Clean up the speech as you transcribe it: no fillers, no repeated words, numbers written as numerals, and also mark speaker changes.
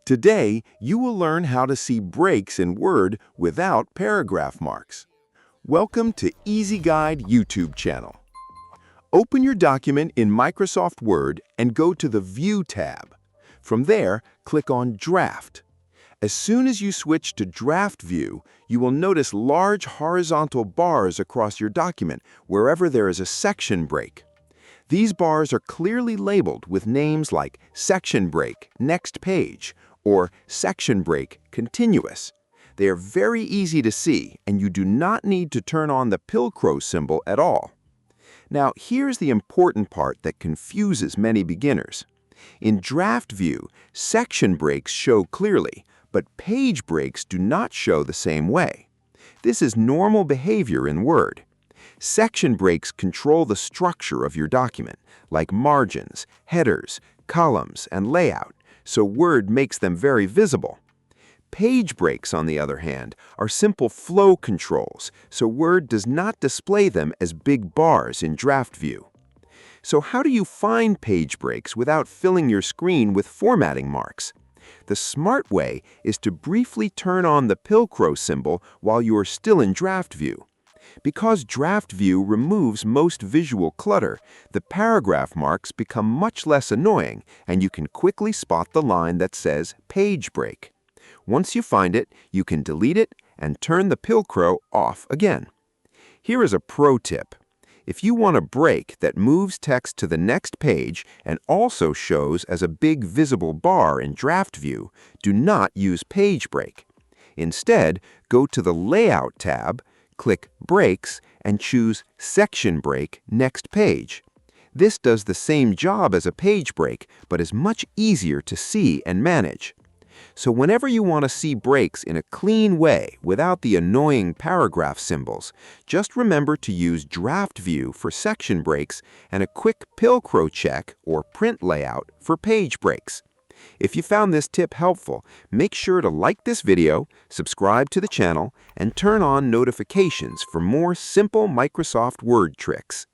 Speaker 1: Today, you will learn how to see breaks in Word without paragraph marks. Welcome to Easy Guide YouTube channel. Open your document in Microsoft Word and go to the View tab. From there, click on Draft. As soon as you switch to Draft View, you will notice large horizontal bars across your document wherever there is a section break. These bars are clearly labeled with names like Section Break, Next Page, or Section Break, Continuous. They are very easy to see, and you do not need to turn on the Pilcrow symbol at all. Now, here's the important part that confuses many beginners. In Draft View, section breaks show clearly, but page breaks do not show the same way. This is normal behavior in Word. Section breaks control the structure of your document, like margins, headers, columns, and layout, so Word makes them very visible. Page breaks, on the other hand, are simple flow controls, so Word does not display them as big bars in Draft View. So how do you find page breaks without filling your screen with formatting marks? The smart way is to briefly turn on the Pilcrow symbol while you are still in Draft View. Because Draft View removes most visual clutter, the paragraph marks become much less annoying, and you can quickly spot the line that says Page Break. Once you find it, you can delete it and turn the Pilcrow off again. Here is a pro tip. If you want a break that moves text to the next page and also shows as a big visible bar in Draft View, do not use Page Break. Instead, go to the Layout tab, click Breaks, and choose Section Break, Next Page. This does the same job as a page break, but is much easier to see and manage. So whenever you want to see breaks in a clean way without the annoying paragraph symbols, just remember to use Draft View for section breaks and a quick Pilcrow check or print layout for page breaks. If you found this tip helpful, make sure to like this video, subscribe to the channel, and turn on notifications for more simple Microsoft Word tricks.